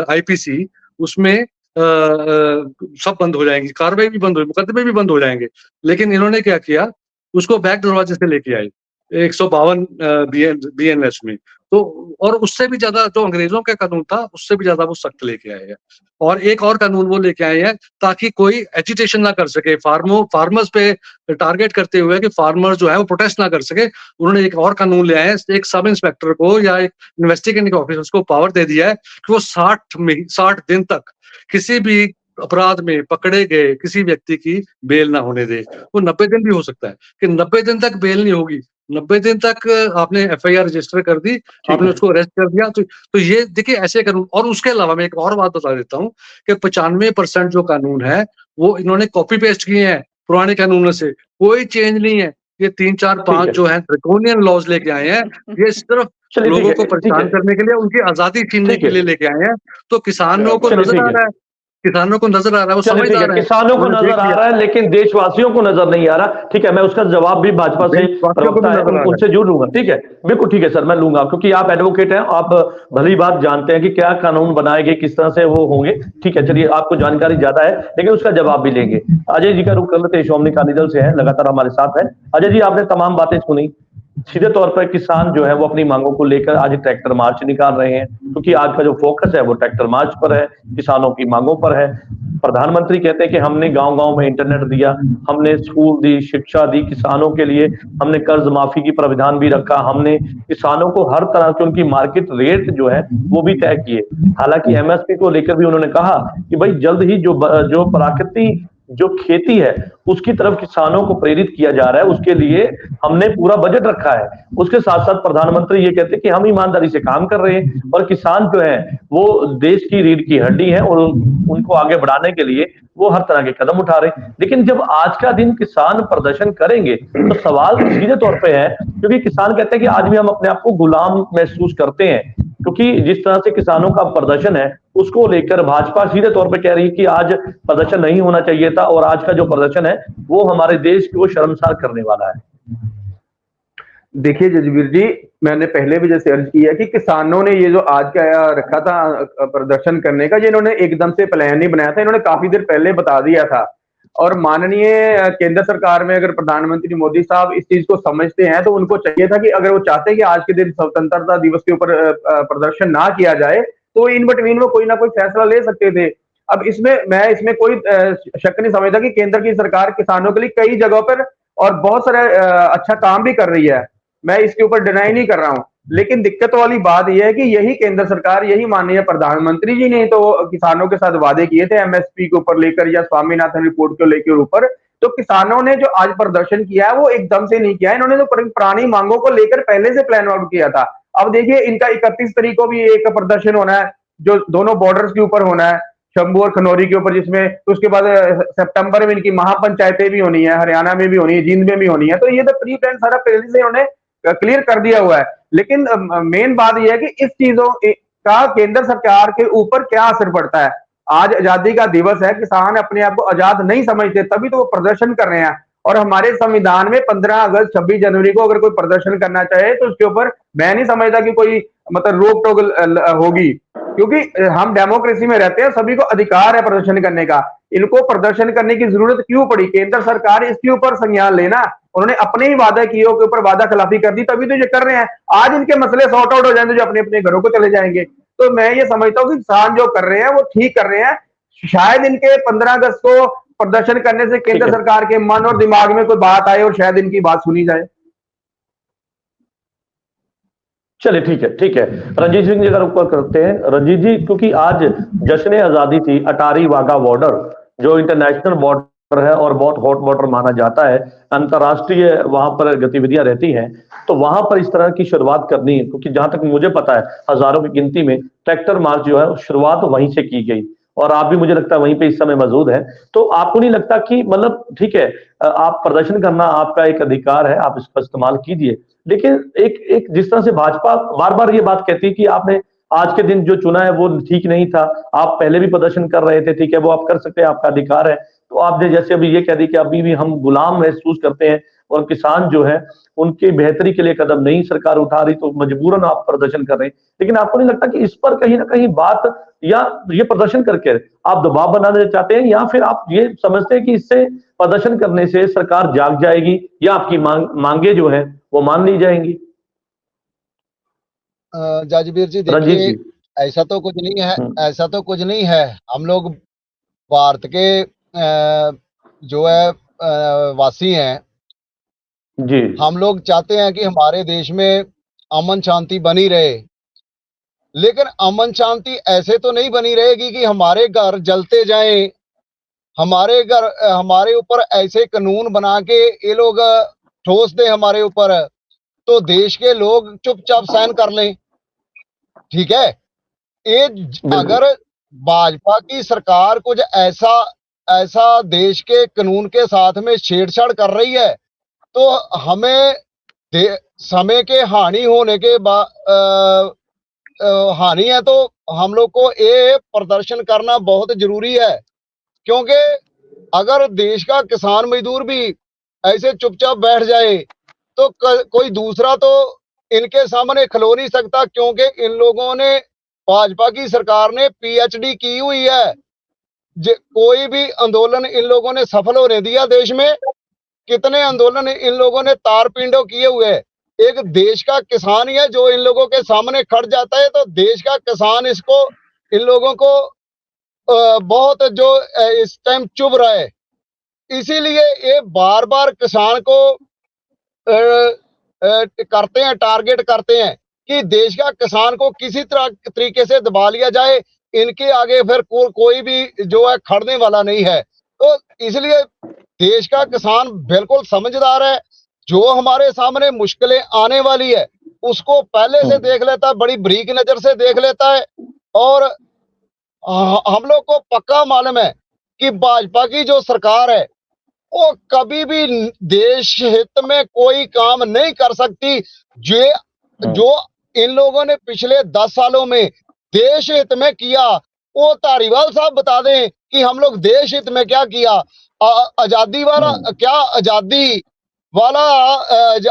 IPC, उसमें सब बंद हो जाएंगी, कार्रवाई भी बंद हो, मुकदमे भी बंद हो जाएंगे। लेकिन इन्होंने क्या किया, उसको बैक दरवाजे से लेके आए 152 बीएनएस में। तो और उससे भी ज्यादा जो अंग्रेजों का कानून था, उससे भी ज्यादा वो सख्त लेके आए हैं। और एक और कानून वो लेके आए हैं ताकि कोई एजिटेशन ना कर सके, फार्मर्स पे टारगेट करते हुए कि फार्मर जो है वो प्रोटेस्ट ना कर सके। उन्होंने एक और कानून ले आए हैं, एक सब इंस्पेक्टर को या एक इन्वेस्टिगेटिंग ऑफिसर को पावर दे दिया है कि वो 60 दिन तक किसी भी अपराध में पकड़े गए किसी व्यक्ति की बेल ना होने दे। वो 90 दिन भी हो सकता है कि 90 दिन तक बेल नहीं होगी। 90 दिन तक आपने एफआईआर रजिस्टर कर दी, आपने उसको अरेस्ट कर दिया, तो ये देखिए ऐसे कानून। और उसके अलावा मैं एक और बात बता देता हूँ कि 95% जो कानून है वो इन्होंने कॉपी पेस्ट किए हैं पुराने कानूनों से, कोई चेंज नहीं है। ये 3, 4, 5 जो है ड्रैकोनियन लॉज लेके आए हैं, ये सिर्फ लोगों को परेशान करने के लिए, उनकी आजादी छीनने के लिए लेके आए हैं। तो किसानों को नजर आ रहा है, वो समझ आ रहा है, किसानों को नजर आ रहा है, लेकिन देशवासियों को नजर नहीं आ रहा। ठीक है, मैं उसका जवाब भी भाजपा से प्रवक्ता है उनसे जरूर लूंगा। ठीक है, बिल्कुल ठीक है सर, मैं लूंगा, क्योंकि आप एडवोकेट हैं, आप भली बात जानते हैं कि क्या कानून बनाए गए, किस तरह से वो होंगे। ठीक है, चलिए, आपको जानकारी ज्यादा है, लेकिन उसका जवाब भी लेंगे। अजय जी का रुख कर लेते हैं, श्रोमणी अकाली दल से है, लगातार हमारे साथ है। अजय जी, आपने तमाम बातें सुनी। सीधे तौर पर किसान जो है वो अपनी मांगों को लेकर आज ट्रैक्टर मार्च निकाल रहे हैं, क्योंकि आज का जो फोकस है वो ट्रैक्टर मार्च पर है, किसानों की मांगों पर है। प्रधानमंत्री कहते हैं कि हमने गांव-गांव में इंटरनेट दिया, हमने स्कूल दी, शिक्षा दी किसानों के लिए, हमने कर्ज माफी की प्रावधान भी रखा, हमने किसानों को हर तरह की उनकी मार्केट रेट जो है वो भी तय किए। हालांकि एमएसपी को लेकर भी उन्होंने कहा कि भाई जल्द ही जो प्राकृतिक जो खेती है उसकी तरफ किसानों को प्रेरित किया जा रहा है, उसके लिए हमने पूरा बजट रखा है। उसके साथ साथ प्रधानमंत्री ये कहते हैं कि हम ईमानदारी से काम कर रहे हैं और किसान जो है वो देश की रीढ़ की हड्डी है और उनको आगे बढ़ाने के लिए वो हर तरह के कदम उठा रहे हैं। लेकिन जब आज का दिन किसान प्रदर्शन करेंगे तो सवाल सीधे तौर पे है, क्योंकि किसान कहते हैं कि आज भी हम अपने आप को गुलाम महसूस करते हैं, क्योंकि जिस तरह से किसानों का प्रदर्शन है उसको लेकर भाजपा सीधे तौर पे कह रही है कि आज प्रदर्शन नहीं होना चाहिए था और आज का जो प्रदर्शन है वो हमारे देश को शर्मसार करने वाला है। देखिए जजबीर जी, मैंने पहले भी जैसे अर्ज किया कि किसानों ने ये जो आज का रखा था प्रदर्शन करने का, ये इन्होंने एकदम से प्लान नहीं बनाया था, इन्होंने काफी देर पहले बता दिया था। और माननीय केंद्र सरकार में अगर प्रधानमंत्री मोदी साहब इस चीज को समझते हैं तो उनको चाहिए था कि अगर वो चाहते हैं कि आज के दिन स्वतंत्रता दिवस के ऊपर प्रदर्शन ना किया जाए तो इन बिटवीन वो कोई ना कोई फैसला ले सकते थे। अब मैं इसमें कोई शक नहीं समझता कि केंद्र की सरकार किसानों के लिए कई जगहों पर और बहुत सारे अच्छा काम भी कर रही है, मैं इसके ऊपर डिनाई नहीं कर रहा हूं। लेकिन दिक्कत वाली बात यह है कि यही केंद्र सरकार, यही माननीय प्रधानमंत्री जी ने तो किसानों के साथ वादे किए थे एमएसपी के ऊपर लेकर या स्वामीनाथन रिपोर्ट को लेकर ऊपर, तो किसानों ने जो आज प्रदर्शन किया है वो एकदम से नहीं किया है, इन्होंने तो पुरानी मांगों को लेकर पहले से प्लान आउट किया था। अब देखिए इनका 31 तारीख को भी एक प्रदर्शन होना है जो दोनों बॉर्डर्स के ऊपर होना है, शंभू और खनौरी के ऊपर, जिसमें तो उसके बाद सितंबर में इनकी महापंचायतें भी होनी है, हरियाणा में भी होनी है, जींद में भी होनी है। तो ये तो प्री प्लान सारा पहले से इन्होंने क्लियर कर दिया हुआ है। लेकिन मेन बात यह है कि इस चीजों का केंद्र सरकार के ऊपर क्या असर पड़ता है। आज आजादी का दिवस है, किसान अपने आप को आजाद नहीं समझते तभी तो वो प्रदर्शन कर रहे हैं। और हमारे संविधान में 15 अगस्त 26 जनवरी को अगर कोई प्रदर्शन करना चाहे तो उसके ऊपर मैं नहीं समझता कि कोई मतलब रोक टोक होगी, क्योंकि हम डेमोक्रेसी में रहते हैं, सभी को अधिकार है प्रदर्शन करने का। इनको प्रदर्शन करने की जरूरत क्यों पड़ी? केंद्र सरकार इसके ऊपर संज्ञान लेना, उन्होंने अपने ही वादा किए के ऊपर वादा खिलाफी कर दी तभी तो ये कर रहे हैं। आज इनके मसले सॉर्ट आउट हो जाएंगे जो अपने अपने घरों को चले जाएंगे। तो मैं ये समझता हूँ कि किसान जो कर रहे हैं वो ठीक कर रहे हैं। शायद इनके 15 अगस्त को प्रदर्शन करने से केंद्र सरकार के मन और दिमाग में कोई बात आए और शायद इनकी बात सुनी जाए। चलिए ठीक है रंजीत सिंह जी का ऊपर करते हैं। रंजीत जी, क्योंकि आज जश्न आजादी थी, अटारी वाघा बॉर्डर जो इंटरनेशनल बॉर्डर है और बहुत हॉट बॉर्डर माना जाता है, अंतरराष्ट्रीय वहां पर गतिविधियां रहती हैं, तो वहां पर इस तरह की शुरुआत करनी है, क्योंकि जहां तक मुझे पता है हजारों की गिनती में ट्रैक्टर मार्च जो है शुरुआत वहीं से की गई और आप भी मुझे लगता है वहीं पे इस समय मौजूद है। तो आपको नहीं लगता कि मतलब ठीक है आप प्रदर्शन करना आपका एक अधिकार है, आप इसका इस्तेमाल कीजिए, लेकिन एक जिस तरह से भाजपा बार बार ये बात कहती है कि आपने आज के दिन जो चुना है वो ठीक नहीं था, आप पहले भी प्रदर्शन कर रहे थे, ठीक है वो आप कर सकते हैं, आपका अधिकार है। तो आपने जैसे अभी ये कह दी कि अभी भी हम गुलाम महसूस करते हैं और किसान जो है उनकी बेहतरी के लिए कदम नहीं सरकार उठा रही, तो मजबूरन आप प्रदर्शन कर रहे हैं। लेकिन आपको नहीं लगता कि इस पर कहीं ना कहीं बात या ये प्रदर्शन करके आप दबाव बनाना चाहते हैं, या फिर आप ये समझते हैं कि इससे प्रदर्शन करने से सरकार जाग जाएगी या आपकी मांगे जो है वो मान ली जाएंगी? जाजबीर जी रंजीत देखिए, जी। ऐसा तो कुछ नहीं है, ऐसा तो कुछ नहीं है। हम लोग भारत के जो है वासी हैं, जी हम लोग चाहते हैं कि हमारे देश में अमन शांति बनी रहे, लेकिन अमन शांति ऐसे तो नहीं बनी रहेगी कि हमारे घर जलते जाएं, हमारे ऊपर ऐसे कानून बना के ये लोग ठोस दें हमारे ऊपर, तो देश के लोग चुपचाप सहन कर लें। ठीक है, ये अगर भाजपा की सरकार कुछ ऐसा देश के कानून के साथ में छेड़छाड़ कर रही है तो हमें समय के हानि होने के बाद हानि है, तो हम लोग को ये प्रदर्शन करना बहुत जरूरी है। क्योंकि अगर देश का किसान मजदूर भी ऐसे चुपचाप बैठ जाए तो कोई दूसरा तो इनके सामने खलो नहीं सकता, क्योंकि इन लोगों ने, भाजपा की सरकार ने पीएचडी की हुई है। कोई भी आंदोलन इन लोगों ने सफल होने दिया देश में? कितने आंदोलन इन लोगों ने तार पिंडो किए हुए। एक देश का किसान ही है जो इन लोगों के सामने खड़ जाता है, तो देश का किसान इसको, इन लोगों को बहुत जो इस टाइम चुभ रहा है। इसीलिए ये बार बार किसान को करते हैं, टारगेट करते हैं कि देश का किसान को किसी तरीके से दबा लिया जाए, इनके आगे फिर कोई भी जो है खड़ने वाला नहीं है। तो इसलिए देश का किसान बिल्कुल समझदार है। जो हमारे सामने मुश्किलें आने वाली है उसको पहले से देख लेता है, बड़ी बारीक नजर से देख लेता है। और हम लोग को पक्का मालूम है कि भाजपा की जो सरकार है वो कभी भी देश हित में कोई काम नहीं कर सकती। जो इन लोगों ने पिछले 10 सालों में देश हित में किया वो धारीवाल साहब बता दें कि हम लोग देश हित में क्या किया। आजादी वाला क्या,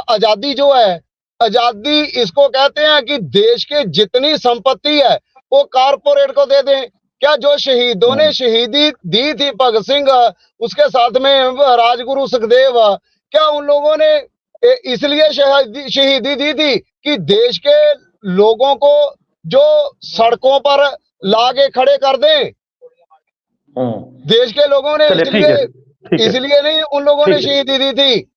आजादी जो है, आजादी इसको कहते हैं कि देश के जितनी संपत्ति है वो कारपोरेट को दे दें। क्या जो शहीदों ने शहीदी दी थी, भगत सिंह उसके साथ में राजगुरु सुखदेव, क्या उन लोगों ने इसलिए शहीदी दी थी कि देश के लोगों को जो सड़कों पर लाके खड़े कर दें? देश के लोगों ने इसलिए नहीं उन लोगों ने शहीदी दी थी।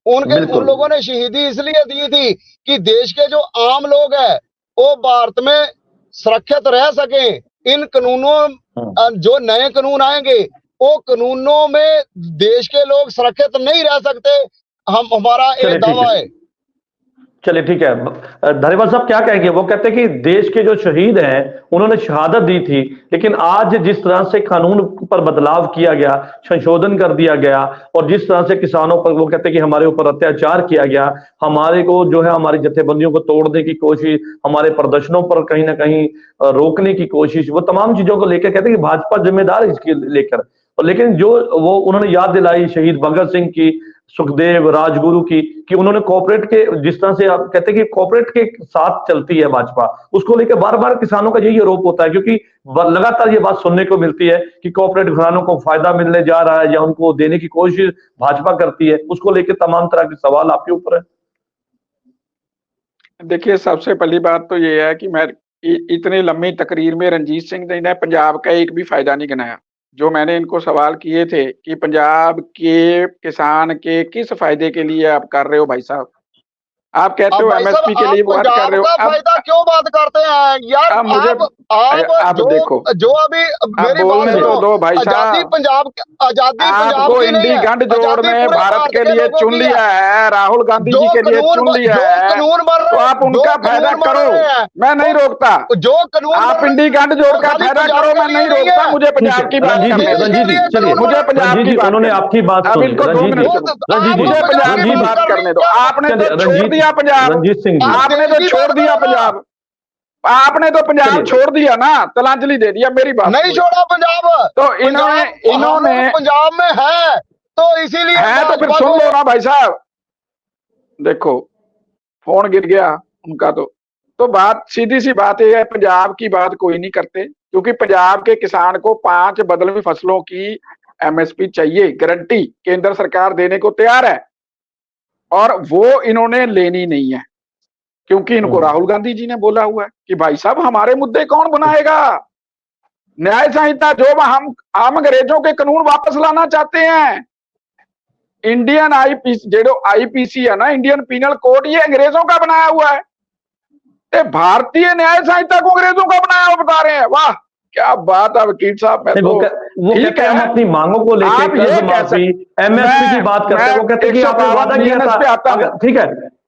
उन लोगों ने शहीदी इसलिए दी थी कि देश के जो आम लोग हैं वो भारत में सुरक्षित रह सके। इन कानूनों, जो नए कानून आएंगे वो कानूनों में देश के लोग सुरक्षित नहीं रह सकते, हमारा एक दावा है। चलिए ठीक है। धारीवाल साहब क्या कहेंगे? वो कहते हैं कि देश के जो शहीद हैं उन्होंने शहादत दी थी, लेकिन आज जिस तरह से कानून पर बदलाव किया गया, संशोधन कर दिया गया, और जिस तरह से किसानों पर वो कहते हैं कि हमारे ऊपर अत्याचार किया गया, हमारे को जो है हमारी जत्थेबंदियों को तोड़ने की कोशिश, हमारे प्रदर्शनों पर कहीं ना कहीं रोकने की कोशिश, वो तमाम चीजों को लेकर कहते हैं कि भाजपा जिम्मेदार है इसके लेकर। और लेकिन जो वो उन्होंने याद दिलाई शहीद भगत सिंह की, सुखदेव, राजगुरु की, कि उन्होंने कॉर्पोरेट के, जिस तरह से आप कहते हैं कि कॉर्पोरेट के साथ चलती है भाजपा, उसको लेकर बार बार किसानों का यही आरोप होता है, क्योंकि लगातार ये बात सुनने को मिलती है कि कॉर्पोरेट घरानों को फायदा मिलने जा रहा है या उनको देने की कोशिश भाजपा करती है। उसको लेकर तमाम तरह के सवाल आपके ऊपर है। देखिए, सबसे पहली बात तो ये है कि मैं इतनी लंबी तकरीर में रणजीत सिंह ने पंजाब का एक भी फायदा नहीं गिनाया। जो मैंने इनको सवाल किए थे कि पंजाब के किसान के किस फायदे के लिए आप कर रहे हो भाई साहब, आप कहते हो एमएसपी के लिए बात कर रहे हो। फायदा क्यों बात करते हैं यार? आप देखो, जो अभी मेरी बोलने तो दो भाई साहब। आपको इंडी गंड जोड़ ने भारत के लिए चुन लिया है, राहुल गांधी जी के लिए चुन लिया है, तो आप उनका फायदा करो, मैं नहीं रोकता। जो कानून आप इंडी गंड जोड़ का फायदा करो, मैं नहीं रोकता। मुझे पंजाब की बात करने दो, मुझे पंजाब की बात, उन्होंने आपकी बात अब इनको 2 मिनट मुझे पंजाब की बात करने दो। आपने तो छोड़ दिया पंजाब, आपने तो छोड़ दिया पंजाब, आपने तो पंजाब छोड़ दिया ना, तिलांजलि दे दिया। मेरी बात नहीं छोड़ा पंजाब, तो इन्होंने पंजाब में है तो इसीलिए है, तो फिर सुन लो ना भाई साहब। देखो, फोन गिर गया उनका, तो बात सीधी सी बात यह है, पंजाब की बात कोई नहीं करते, क्योंकि पंजाब के किसान को 5 बदलवी फसलों की एमएसपी चाहिए, गारंटी केंद्र सरकार देने को तैयार है, और वो इन्होंने लेनी नहीं है, क्योंकि इनको राहुल गांधी जी ने बोला हुआ है कि भाई साहब हमारे मुद्दे कौन बनाएगा। न्याय संहिता जो हम अंग्रेजों के कानून वापस लाना चाहते हैं, इंडियन आईपीसी है ना, इंडियन पीनल कोड, ये अंग्रेजों का बनाया हुआ है। भारतीय न्याय संहिता को अंग्रेजों का बनाया हुआ बता रहे हैं। वाह क्या बात है वकील साहब। वो कहते हैं हम अपनी मांगों को लेकर एमएसपी की बात करते हैं, वो कहते हैं कि आपने वादा किया था। ठीक है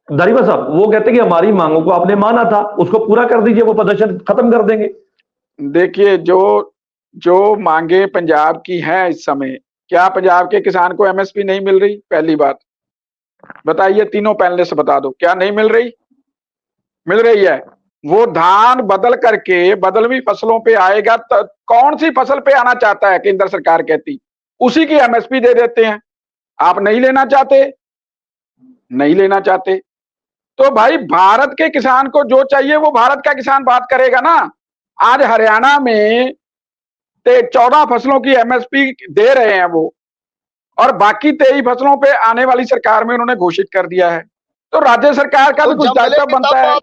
धारीवाल साहब, वो कहते हैं कि हमारी मांगों को आपने माना था, उसको पूरा कर दीजिए, वो प्रदर्शन खत्म कर देंगे। देखिए, जो मांगे पंजाब की हैं इस समय, क्या पंजाब के किसान को एमएसपी नहीं मिल रही? पहली बात बताइए, तीनों पैनलिस्ट बता दो, क्या नहीं मिल रही? मिल रही है। वो धान बदल करके बदलवी फसलों पे आएगा, तो कौन सी फसल पे आना चाहता है केंद्र सरकार कहती, उसी की एमएसपी दे देते हैं। आप नहीं लेना चाहते, नहीं लेना चाहते, तो भाई भारत के किसान को जो चाहिए वो भारत का किसान बात करेगा ना। आज हरियाणा में 14 फसलों की एमएसपी दे रहे हैं वो, और बाकी 23 फसलों पे आने वाली सरकार में उन्होंने घोषित कर दिया है। तो राज्य सरकार का भी कुछ दायित्व बनता है।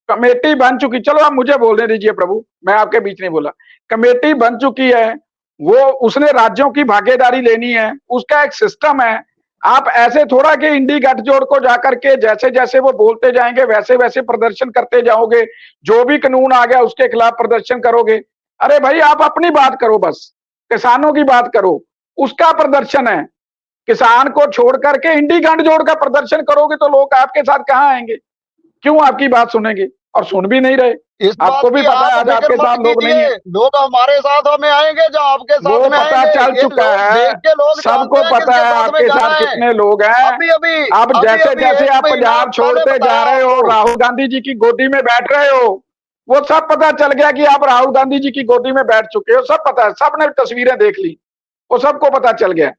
कमेटी बन चुकी, चलो आप मुझे बोलने दीजिए प्रभु, मैं आपके बीच नहीं बोला। कमेटी बन चुकी है, वो उसने राज्यों की भागीदारी लेनी है, उसका एक सिस्टम है। आप ऐसे थोड़ा कि इंडी गठजोड़ को जाकर के जैसे जैसे वो बोलते जाएंगे वैसे वैसे प्रदर्शन करते जाओगे, जो भी कानून आ गया उसके खिलाफ प्रदर्शन करोगे। अरे भाई आप अपनी बात करो, बस किसानों की बात करो, उसका प्रदर्शन है। किसान को छोड़ करके इंडी गठजोड़ का प्रदर्शन करोगे तो लोग आपके साथ कहां आएंगे? क्यों आपकी बात सुनेंगे? और सुन भी नहीं रहे। इस बात आपको भी की पता है आप आज आपके फिक्र साथ मत लोग नहीं कीजिए, है। लोग हमारे साथ हमें आएंगे जो आपके वो साथ में पता आएंगे। चल ये चुका लोग है, देख के लोग सबको जानते हैं पता किसके है साथ में आपके जाना साथ है। कितने लोग हैं। अभी अभी अब अभी जैसे अभी जैसे एक आप महीना पंजाब पहले छोड़ते जा बताया रहे हो, आपको। राहुल गांधी जी की गोदी में बैठ रहे हो, वो सब पता चल गया कि आप राहुल गांधी जी की गोदी में बैठ चुके हो। सब पता है, सबने तस्वीरें देख ली, वो सबको पता चल गया।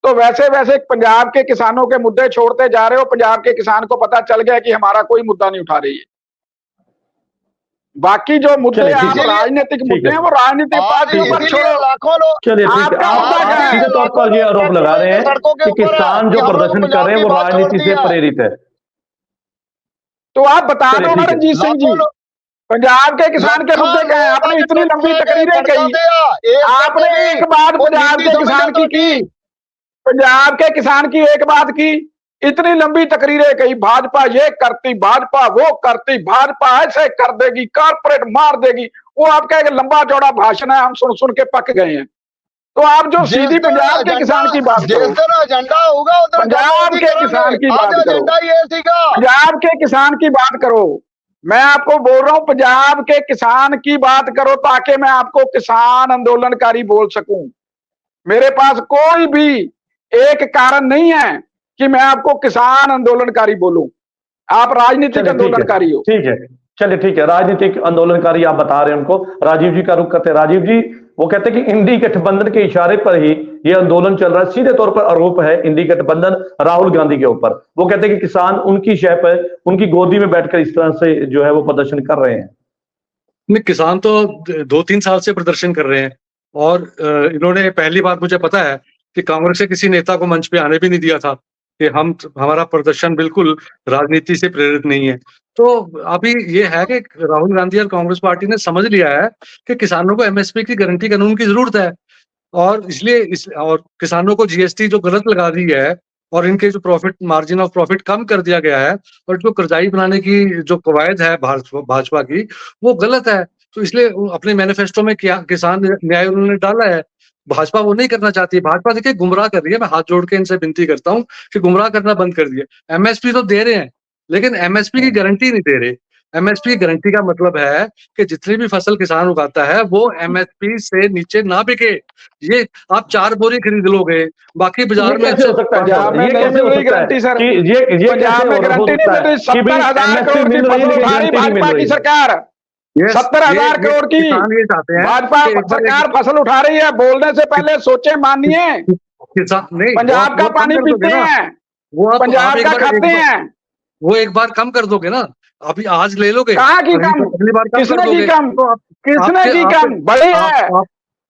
तो वैसे वैसे पंजाब के किसानों के मुद्दे छोड़ते जा रहे हो, पंजाब के किसान को पता चल गया कि हमारा कोई मुद्दा नहीं उठा रही है। बाकी जो मुद्दे चलिए, ठीक आप है। राजनीतिक ठीक मुद्दे है। हैं वो राजनीतिक आज पार्टियों पर इसीलिए छोड़ो। लाखों लोग चलिए, ठीक है। आपका आप मुद्दा क्या आप है? सीधे तौर पर ये आरोप लगा रहे हैं सड़कों के कि ऊपर है किसान कि जो हम लोग प्रदर्शन कर पंजाब रहे हैं की वो बात छोड़ राजनीति दी से है। प्रेरित है। तो आप बता चलिए, दो ना ठीक है। रंजीत सिंह जी, लाखों लोग पंजाब के किसान के लाखों मुद्दे क्या है? लोग आपने आज इतनी लंबी कटरे तकरीरें भड़का कही, दिया। एक आपने कहते एक बात वो पंजाब नीति के समझ किसान तो की, पंजाब के किसान की एक बात की, इतनी लंबी तकरीरें कही, भाजपा ये करती, भाजपा वो करती, भाजपा ऐसे कर देगी, कारपोरेट मार देगी। वो आपका एक लंबा चौड़ा भाषण है, हम सुन सुन के पक गए हैं। तो आप जो सीधी पंजाब के किसान की बात जिस करो, दिन एजेंडा होगा उधर पंजाब के किसान की आज बात करो, एजेंडा ये सीखा। पंजाब के किसान की बात करो। मैं आपको बोल रहा हूं पंजाब के किसान की बात करो ताकि मैं आपको किसान आंदोलनकारी बोल सकूं। मेरे पास कोई भी एक कारण नहीं है कि मैं आपको किसान आंदोलनकारी बोलूं। आप राजनीतिक चलिए, ठीक है। आंदोलनकारी हो। ठीक है, चलिए, ठीक है। राजनीतिक आंदोलनकारी आप बता रहे हैं उनको। राजीव जी का रुख करते हैं। राजीव जी, वो कहते हैं कि इंडी गठबंधन के इशारे पर ही ये आंदोलन चल रहा है। सीधे तौर पर आरोप है इंडी गठबंधन राहुल गांधी के ऊपर। वो कहते हैं कि किसान उनकी शह पर, उनकी गोदी में बैठकर इस तरह से जो है वो प्रदर्शन कर रहे हैं। नहीं, किसान तो 2-3 साल से प्रदर्शन कर रहे हैं और इन्होंने पहली बार मुझे पता है कि कांग्रेस के किसी नेता को मंच पे आने भी नहीं दिया था कि हमारा प्रदर्शन बिल्कुल राजनीति से प्रेरित नहीं है। तो अभी ये है कि राहुल गांधी और कांग्रेस पार्टी ने समझ लिया है कि किसानों को एमएसपी की गारंटी कानून की जरूरत है और इसलिए और किसानों को जीएसटी जो गलत लगा दी है और इनके जो प्रॉफिट मार्जिन ऑफ प्रॉफिट कम कर दिया गया है और जो कर्जाई बनाने की जो कवायद है भाजपा की, वो गलत है। तो इसलिए अपने मैनिफेस्टो में किसान न्याय उन्होंने डाला है। भाजपा वो नहीं करना चाहती। भाजपा देखिए गुमराह कर रही है। मैं हाथ जोड़ के इनसे विनती करता हूँ कि गुमराह करना बंद कर दिए। एमएसपी तो दे रहे हैं लेकिन एमएसपी की गारंटी नहीं दे रहे। एमएसपी की गारंटी का मतलब है कि जितनी भी फसल किसान उगाता है वो एमएसपी से नीचे ना बिके। ये आप 4 बोरी खरीद लोगे, बाकी बाजार में कैसे हो सकता है? पंजाब में ये नहीं कैसे हो मिल रही सकता है गारंटी सर। कि ये पंजाब में गारंटी नहीं मिल रही। 70,000 करोड़ की फसल उठा रही भाजपा की सरकार। 70,000 करोड़ की किसान ये चाहते हैं भाजपा कि एक बार सरकार फसल उठा रही है। बोलने से पहले सोचे, मानिए। किसान नहीं, पंजाब का पानी पीते हैं, वो आप पंजाब एक का बार खाते हैं। वो एक बार कम कर दोगे ना। अभी आज ले लोगे, कहाँ की कम? अगली बार कम कर किसने दोगे की कम? तो किसने की कम? बड़ी है,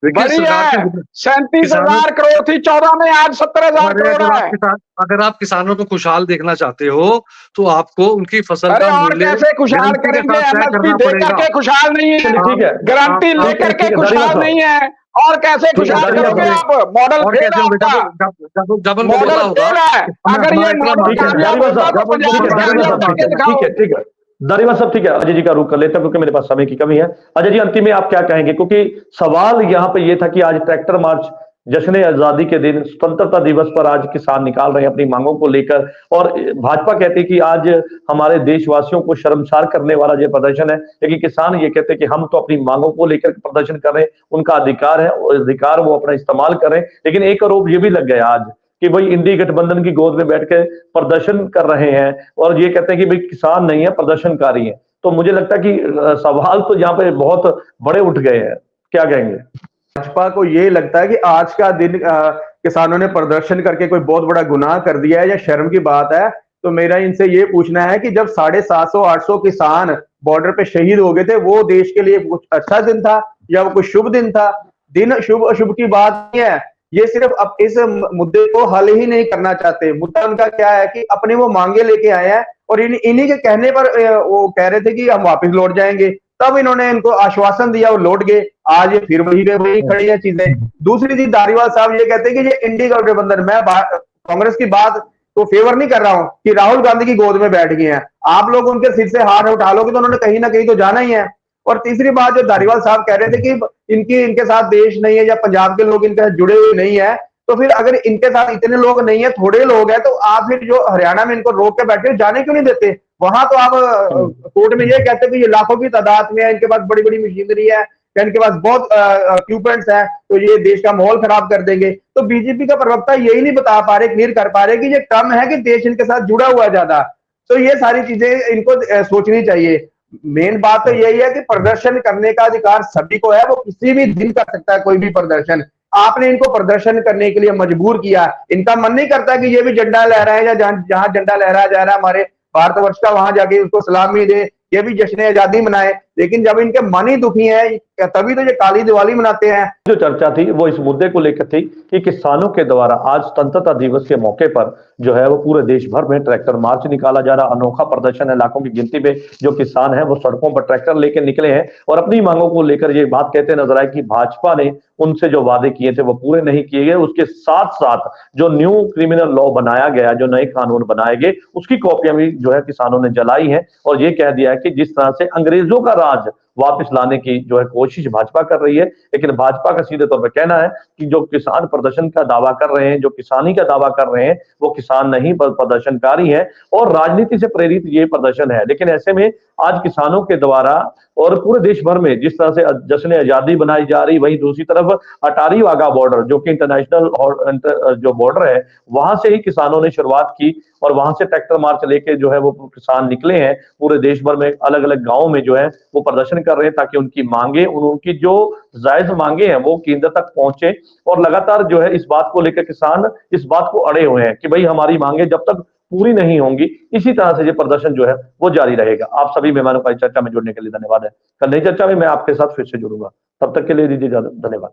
बड़ी है। सरकार 37,000 करोड़ थी 14 में, आज 70,000 करोड़ है। अगर आप किसानों को खुशहाल देखना चाहते हो तो आपको उनकी फसल अरे का और मूल्य कैसे खुशहाल गारंटी के करेंगे? साथ तय एमएसपी करना दे पड़ेगा। करके खुशहाल नहीं है, ठीक है। गारंटी आप- लेकर ठीक के है, खुशहाल दानिश नहीं है। और कैसे खुशहाल दानिश करोगे साहब, आप? मॉडल और फेल कैसे है होगा आपका, जब उनको मॉडल पता होगा फेल है। अगर ये मॉडल ठीक है, कामयाब दानिश होता साहब, तो पंजाब ठीक है, में दानिश साहब, कामयाब करके दिखाओ। ठीक है, ठीक है। दानिश साहब, ठीक है, अजय जी का रुख कर लेते हैं क्योंकि मेरे पास समय की कमी है। अजय जी, अंतिम में आप क्या कहेंगे? क्योंकि सवाल यहाँ पे ये था कि आज ट्रैक्टर मार्च, जश्न आजादी के दिन, स्वतंत्रता दिवस पर आज किसान निकाल रहे हैं अपनी मांगों को लेकर और भाजपा कहती है कि आज हमारे देशवासियों को शर्मसार करने वाला ये प्रदर्शन है। लेकिन किसान ये कहते हैं कि हम तो अपनी मांगों को लेकर प्रदर्शन कर रहे हैं, उनका अधिकार है, अधिकार वो अपना इस्तेमाल करें। लेकिन एक आरोप ये भी लग गया आज कि भाई इंडी गठबंधन की गोद में बैठ के प्रदर्शन कर रहे हैं और ये कहते हैं कि भाई किसान नहीं है, प्रदर्शनकारी है। तो मुझे लगता है कि सवाल तो यहाँ पे बहुत बड़े उठ गए हैं। क्या कहेंगे? भाजपा को ये लगता है कि आज का दिन किसानों ने प्रदर्शन करके कोई बहुत बड़ा गुनाह कर दिया है या शर्म की बात है। तो मेरा इनसे ये पूछना है कि जब 750-800 किसान बॉर्डर पे शहीद हो गए थे, वो देश के लिए कुछ अच्छा दिन था या वो कुछ शुभ दिन था? दिन शुभ अशुभ की बात नहीं है। ये सिर्फ अब इस मुद्दे को हल ही नहीं करना चाहते। मुद्दा उनका क्या है कि अपने वो मांगे लेके आए हैं और इन्हीं के कहने पर वो कह रहे थे कि हम वापस लौट जाएंगे। तब इन्होंने इनको आश्वासन दिया और लौट गए। आज ये फिर वही खड़ी है चीजें। दूसरी चीज, धारीवाल साहब ये कहते हैं कि ये इंडी गठबंधन, मैं कांग्रेस की बात तो फेवर नहीं कर रहा हूं कि राहुल गांधी की गोद में बैठ गए हैं। आप लोग उनके सिर से हाथ उठा लोगे तो उन्होंने कहीं ना कहीं तो जाना ही है। और तीसरी बात जो धारीवाल साहब कह रहे थे कि इनके साथ देश नहीं है या पंजाब के लोग इनके साथ जुड़े हुए नहीं है, तो फिर अगर इनके साथ इतने लोग नहीं है, थोड़े लोग हैं, तो आप फिर जो हरियाणा में इनको रोक के बैठे जाने क्यों नहीं देते? वहां तो आप कोर्ट में ये कहते हैं कि ये लाखों की तादाद में है, इनके पास बड़ी बड़ी मशीनरी है, इनके पास बहुत इक्विपमेंट्स है, तो ये देश का माहौल खराब कर देंगे। तो बीजेपी का प्रवक्ता यही नहीं बता पा रहे, क्लियर कर पा रहे कि ये कम है कि देश इनके साथ जुड़ा हुआ ज्यादा। तो ये सारी चीजें इनको सोचनी चाहिए। मेन बात तो यही है कि प्रदर्शन करने का अधिकार सभी को है, वो किसी भी दिन कर सकता है कोई भी प्रदर्शन। आपने इनको प्रदर्शन करने के लिए मजबूर किया, इनका मन नहीं करता कि ये भी झंडा लहराए या जहां झंडा लहराया जा रहा है हमारे भारतवर्ष का, वहां जाके उसको सलामी दे, ये भी जश्न आजादी मनाए। लेकिन जब इनके मन ही दुखी है, तभी तो ये काली दिवाली मनाते हैं। जो चर्चा थी वो इस मुद्दे को लेकर थी कि किसानों के द्वारा आज स्वतंत्रता दिवस के मौके पर जो है वो पूरे देश भर में ट्रैक्टर मार्च निकाला जा रहा, अनोखा प्रदर्शन है। लाखों की गिनती में जो किसान हैं वो सड़कों पर ट्रैक्टर लेकर निकले हैं और अपनी मांगों को लेकर ये बात कहते नजर आए कि भाजपा ने उनसे जो वादे किए थे वो पूरे नहीं किए गए। उसके साथ साथ जो न्यू क्रिमिनल लॉ बनाया गया, जो नए कानून बनाए गए, उसकी कॉपियां भी जो है किसानों ने जलाई है और ये कह दिया है कि जिस तरह से अंग्रेजों का राज वापस लाने की जो है कोशिश भाजपा कर रही है। लेकिन भाजपा का सीधे तौर पर कहना है कि जो किसान प्रदर्शन का दावा कर रहे हैं, जो किसानी का दावा कर रहे हैं, वो किसान नहीं प्रदर्शनकारी हैं और राजनीति से प्रेरित ये प्रदर्शन है। लेकिन ऐसे में आज किसानों के द्वारा और पूरे देश भर में जिस तरह से जश्न आजादी बनाई जा रही, वहीं दूसरी तरफ अटारी वाघा बॉर्डर जो कि इंटरनेशनल जो बॉर्डर है, वहां से ही किसानों ने शुरुआत की और वहां से ट्रैक्टर मार्च लेके जो है वो किसान निकले हैं। पूरे देश भर में अलग अलग गांवों में जो है वो प्रदर्शन कर रहे हैं ताकि उनकी मांगे, उनकी जो जायज मांगे हैं वो केंद्र तक पहुंचे। और लगातार जो है इस बात को लेकर किसान इस बात को अड़े हुए हैं कि भाई हमारी मांगे जब तक पूरी नहीं होंगी, इसी तरह से ये प्रदर्शन जो है वो जारी रहेगा। आप सभी मेहमानों का इस चर्चा में जुड़ने के लिए धन्यवाद है। कल नई चर्चा में मैं आपके साथ फिर से जुड़ूंगा, तब तक के लिए दीजिए इजाजत। धन्यवाद।